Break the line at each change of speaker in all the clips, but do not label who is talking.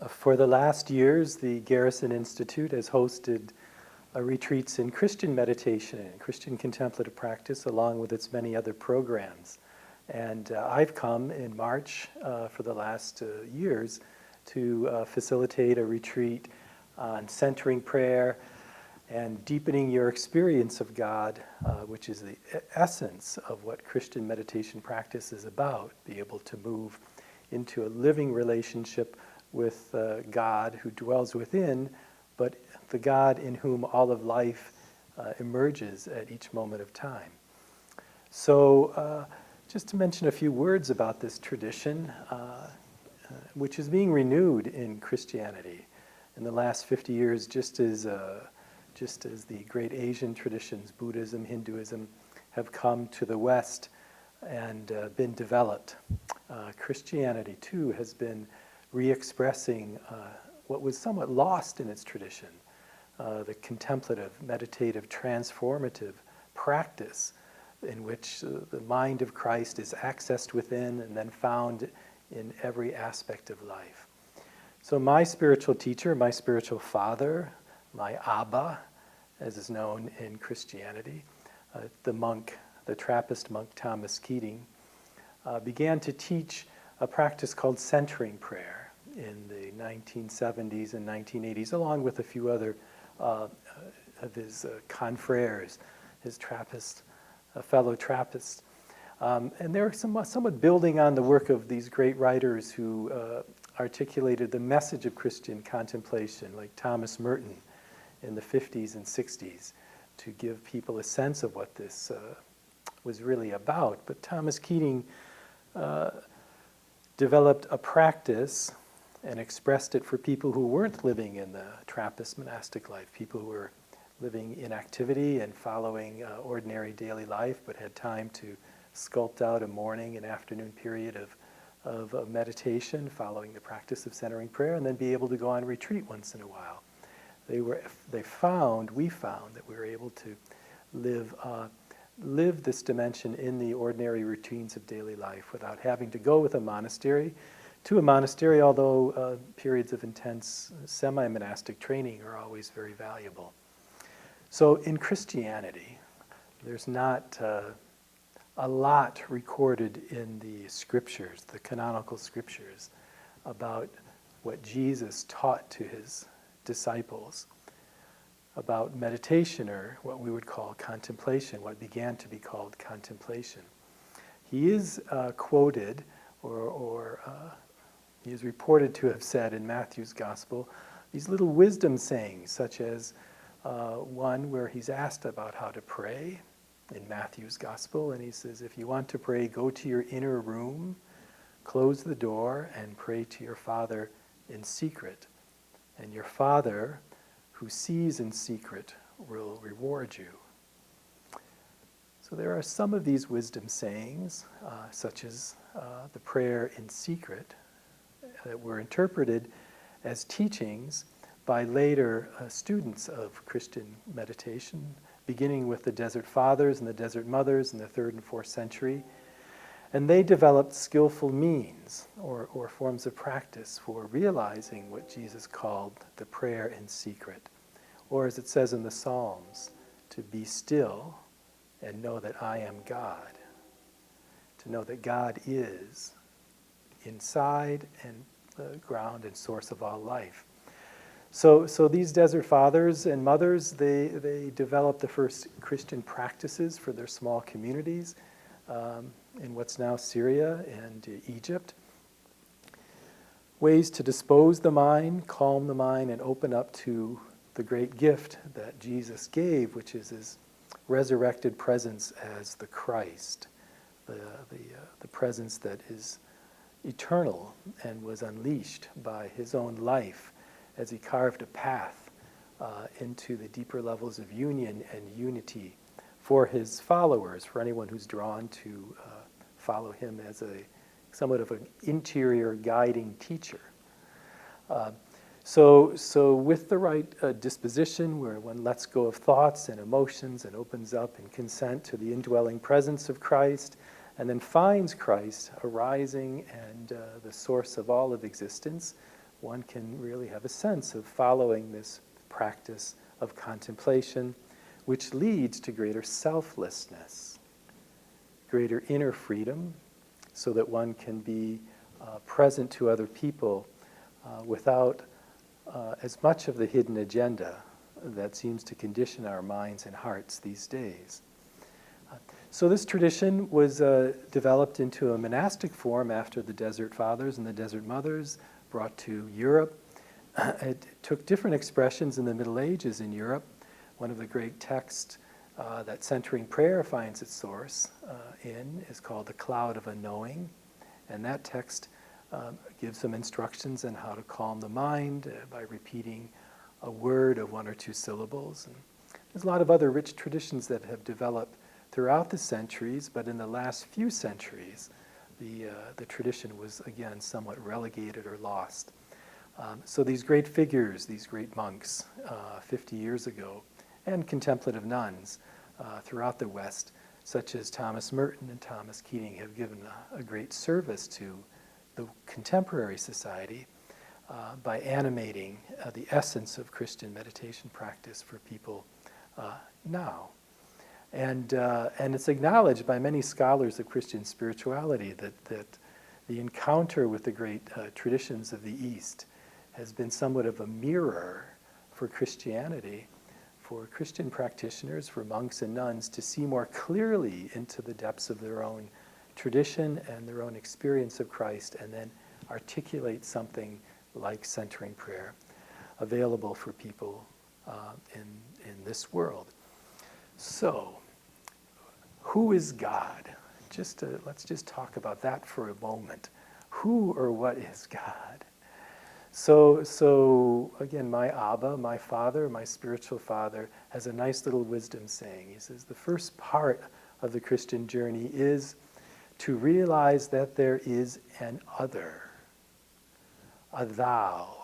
For the last years, the Garrison Institute has hosted retreats in Christian meditation and Christian contemplative practice, along with its many other programs. And I've come in March for the last years to facilitate a retreat on centering prayer and deepening your experience of God, which is the essence of what Christian meditation practice is about. Be able to move into a living relationship with God who dwells within, but the God in whom all of life emerges at each moment of time. So just to mention a few words about this tradition, which is being renewed in Christianity in the last 50 years, just as the great Asian traditions, Buddhism, Hinduism, have come to the West and been developed. Christianity, too, has been re-expressing what was somewhat lost in its tradition, the contemplative, meditative, transformative practice in which the mind of Christ is accessed within and then found in every aspect of life. So my spiritual teacher, my spiritual father, my Abba, as is known in Christianity, the Trappist monk Thomas Keating, began to teach a practice called centering prayer in the 1970s and 1980s, along with a few other of his confreres, his Trappist, fellow Trappists. And they're somewhat building on the work of these great writers who articulated the message of Christian contemplation, like Thomas Merton in the 50s and 60s, to give people a sense of what this was really about. But Thomas Keating developed a practice and expressed it for people who weren't living in the Trappist monastic life, people who were living in activity and following ordinary daily life, but had time to sculpt out a morning and afternoon period of meditation following the practice of centering prayer, and then be able to go on retreat once in a while. We found that we were able to live this dimension in the ordinary routines of daily life without having to go to a monastery, although periods of intense semi-monastic training are always very valuable. So in Christianity, there's not a lot recorded in the scriptures, the canonical scriptures, about what Jesus taught to his disciples about meditation, or what we would call contemplation, what began to be called contemplation. He is quoted, or he is reported to have said in Matthew's Gospel, these little wisdom sayings, such as one where he's asked about how to pray in Matthew's Gospel, and he says, if you want to pray, go to your inner room, close the door, and pray to your Father in secret. And your Father, who sees in secret, will reward you. So there are some of these wisdom sayings, such as the prayer in secret, that were interpreted as teachings by later students of Christian meditation, beginning with the Desert Fathers and the Desert Mothers in the 3rd and 4th century. And they developed skillful means or forms of practice for realizing what Jesus called the prayer in secret. Or as it says in the Psalms, to be still and know that I am God. To know that God is inside and the ground and source of all life. So these Desert Fathers and Mothers, they developed the first Christian practices for their small communities in what's now Syria and Egypt. Ways to dispose the mind, calm the mind, and open up to the great gift that Jesus gave, which is his resurrected presence as the Christ, the presence that is eternal and was unleashed by his own life as he carved a path into the deeper levels of union and unity for his followers, for anyone who's drawn to follow him as somewhat of an interior guiding teacher. So with the right disposition, where one lets go of thoughts and emotions and opens up in consent to the indwelling presence of Christ, and then finds Christ arising and the source of all of existence, one can really have a sense of following this practice of contemplation, which leads to greater selflessness, greater inner freedom, so that one can be present to other people without as much of the hidden agenda that seems to condition our minds and hearts these days. So this tradition was developed into a monastic form after the Desert Fathers and the Desert Mothers brought to Europe. It took different expressions in the Middle Ages in Europe. One of the great texts that centering prayer finds its source in is called The Cloud of Unknowing. And that text gives some instructions on how to calm the mind by repeating a word of one or two syllables. And there's a lot of other rich traditions that have developed throughout the centuries, but in the last few centuries, the tradition was again somewhat relegated or lost. So these great figures, these great monks 50 years ago, and contemplative nuns throughout the West, such as Thomas Merton and Thomas Keating, have given a great service to the contemporary society by animating the essence of Christian meditation practice for people now. And it's acknowledged by many scholars of Christian spirituality that the encounter with the great traditions of the East has been somewhat of a mirror for Christianity, for Christian practitioners, for monks and nuns to see more clearly into the depths of their own tradition and their own experience of Christ, and then articulate something like centering prayer available for people in this world. So, who is God? Let's just talk about that for a moment. Who or what is God? So again, my Abba, my father, my spiritual father, has a nice little wisdom saying. He says, the first part of the Christian journey is to realize that there is an other, a thou,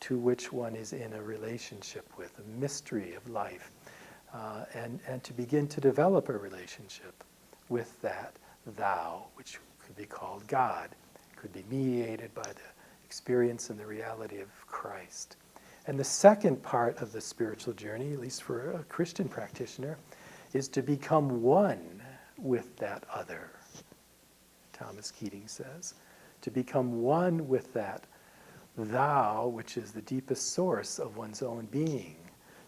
to which one is in a relationship with, a mystery of life, and to begin to develop a relationship with that thou, which could be called God, could be mediated by the experience and the reality of Christ. And the second part of the spiritual journey, at least for a Christian practitioner, is to become one with that other, Thomas Keating says, to become one with that thou, which is the deepest source of one's own being.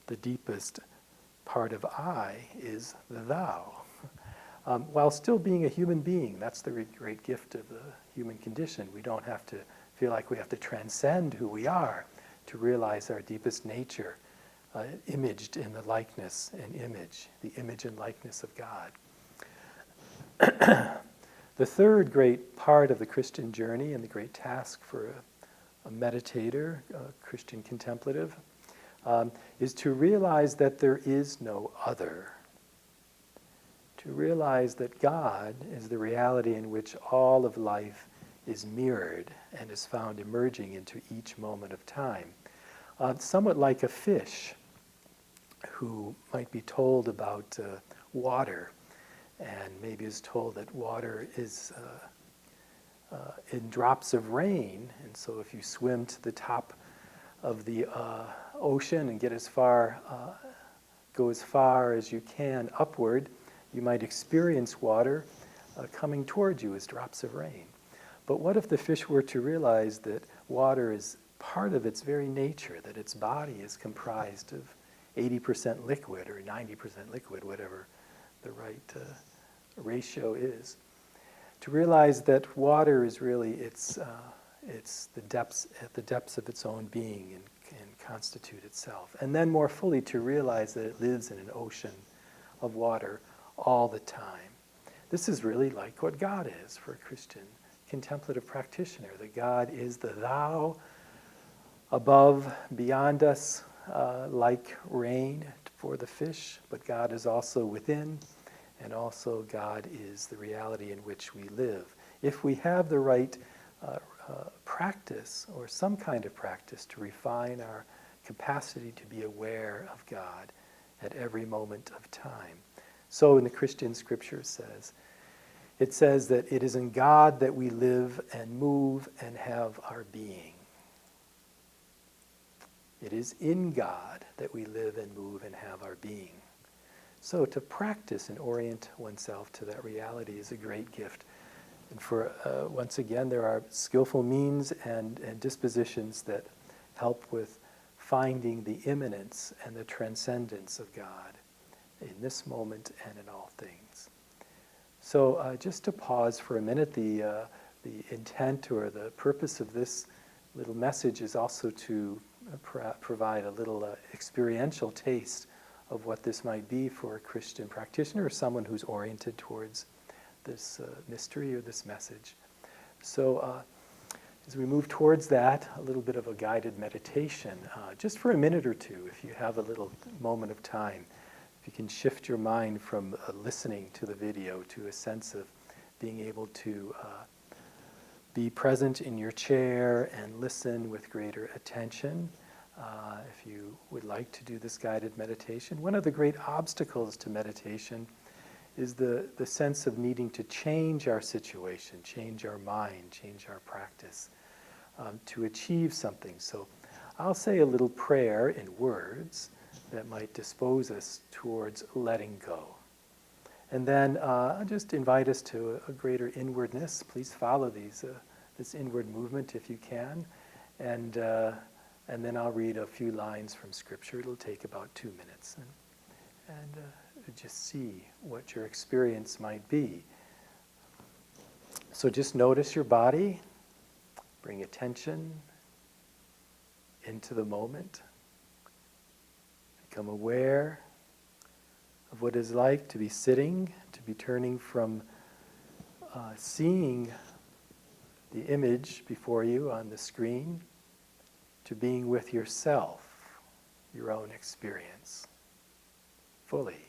The deepest part of I is the thou. While still being a human being, that's the great gift of the human condition. We don't have to feel like we have to transcend who we are to realize our deepest nature, imaged in the likeness and image, the image and likeness of God. The third great part of the Christian journey and the great task for a meditator, a Christian contemplative, is to realize that there is no other. To realize that God is the reality in which all of life is mirrored and is found emerging into each moment of time. Somewhat like a fish who might be told about water, and maybe is told that water is in drops of rain, and so if you swim to the top of the ocean and go as far as you can upward, you might experience water coming towards you as drops of rain. But what if the fish were to realize that water is part of its very nature, that its body is comprised of 80% liquid or 90% liquid, whatever the right ratio is. To realize that water is really it's the depths of its own being and constitute itself. And then more fully to realize that it lives in an ocean of water all the time. This is really like what God is for a Christian contemplative practitioner. That God is the thou above, beyond us, like rain for the fish, but God is also within, and also God is the reality in which we live. If we have the right practice, or some kind of practice, to refine our capacity to be aware of God at every moment of time. So in the Christian scripture it says that it is in God that we live and move and have our being. It is in God that we live and move and have our being. So to practice and orient oneself to that reality is a great gift. And for, once again, there are skillful means and dispositions that help with finding the immanence and the transcendence of God in this moment and in all things. So just to pause for a minute, the intent or the purpose of this little message is also to provide a little experiential taste of what this might be for a Christian practitioner or someone who's oriented towards this mystery or this message. So as we move towards that, a little bit of a guided meditation, just for a minute or two, if you have a little moment of time, if you can shift your mind from listening to the video to a sense of being able to be present in your chair and listen with greater attention. If you would like to do this guided meditation, one of the great obstacles to meditation is the sense of needing to change our situation, change our mind, change our practice to achieve something. So I'll say a little prayer in words that might dispose us towards letting go. And then I'll just invite us to a greater inwardness. Please follow this inward movement if you can. And then I'll read a few lines from Scripture. It'll take about 2 minutes. And just see what your experience might be. So just notice your body. Bring attention into the moment. Become aware of what it's like to be sitting, to be turning from seeing the image before you on the screen to being with yourself, your own experience, fully.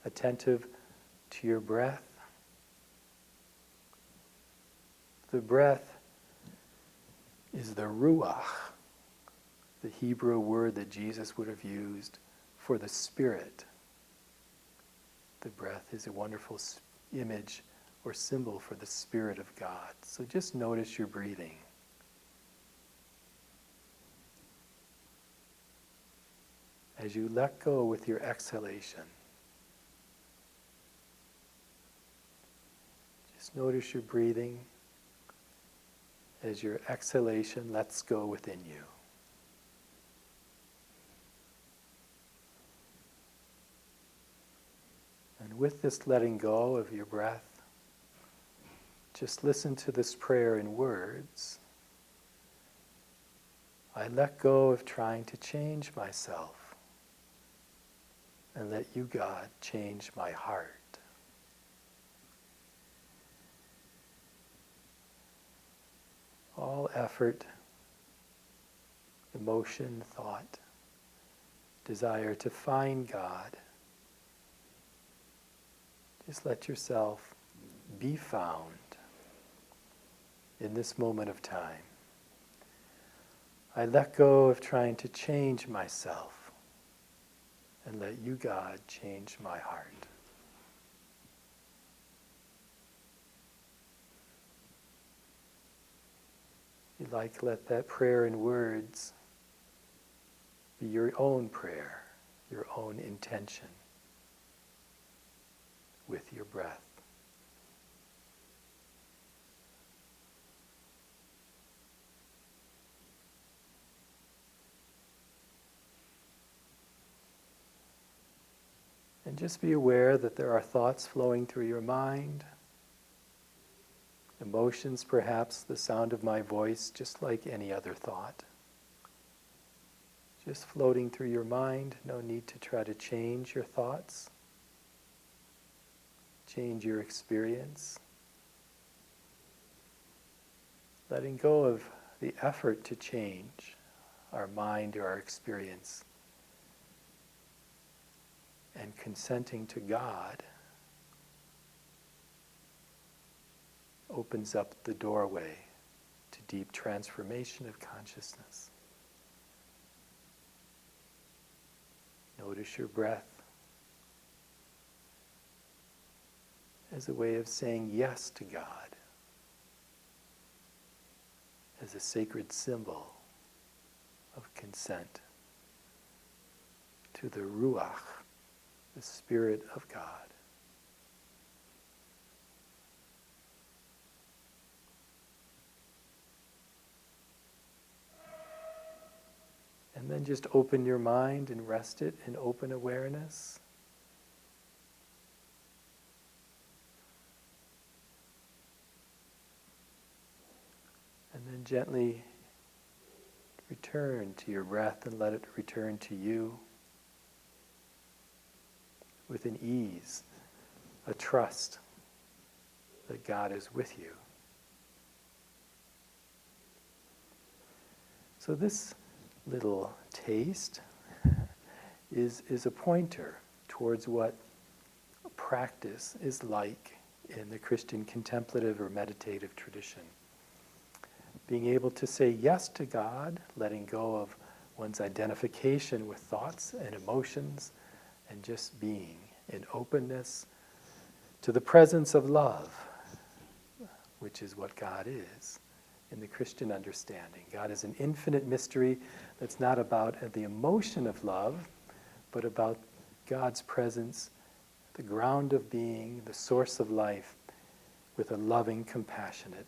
Attentive to your breath. The breath is the ruach, the Hebrew word that Jesus would have used for the spirit. The breath is a wonderful image or symbol for the Spirit of God. So just notice your breathing. As you let go with your exhalation, just notice your breathing as your exhalation lets go within you. And with this letting go of your breath, just listen to this prayer in words. I let go of trying to change myself and let you, God, change my heart. All effort, emotion, thought, desire to find God, just let yourself be found in this moment of time. I let go of trying to change myself and let you, God, change my heart. If you like, let that prayer in words be your own prayer, your own intention with your breath. And just be aware that there are thoughts flowing through your mind, emotions, perhaps the sound of my voice, just like any other thought. Just floating through your mind, no need to try to change your thoughts, change your experience. Letting go of the effort to change our mind or our experience, and consenting to God opens up the doorway to deep transformation of consciousness. Notice your breath as a way of saying yes to God, as a sacred symbol consent to the Ruach, the Spirit of God. And then just open your mind and rest it in open awareness. And then gently return to your breath and let it return to you with an ease, a trust that God is with you. So this little taste is a pointer towards what practice is like in the Christian contemplative or meditative tradition. Being able to say yes to God, letting go of one's identification with thoughts and emotions, and just being in openness to the presence of love, which is what God is in the Christian understanding. God is an infinite mystery that's not about the emotion of love, but about God's presence, the ground of being, the source of life, with a loving, compassionate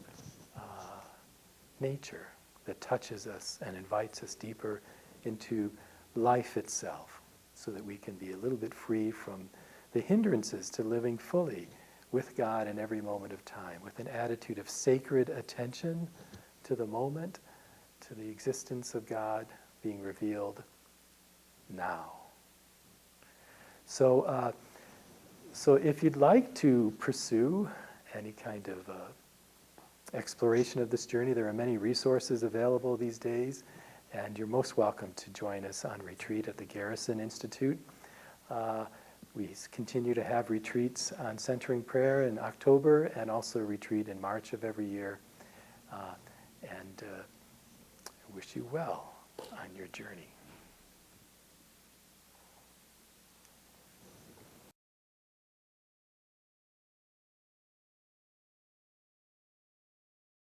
nature that touches us and invites us deeper into life itself, so that we can be a little bit free from the hindrances to living fully with God in every moment of time, with an attitude of sacred attention to the moment, to the existence of God being revealed now. So if you'd like to pursue any kind of exploration of this journey, there are many resources available these days, and you're most welcome to join us on retreat at the Garrison Institute. We continue to have retreats on centering prayer in October, and also a retreat in March of every year. And I wish you well on your journey.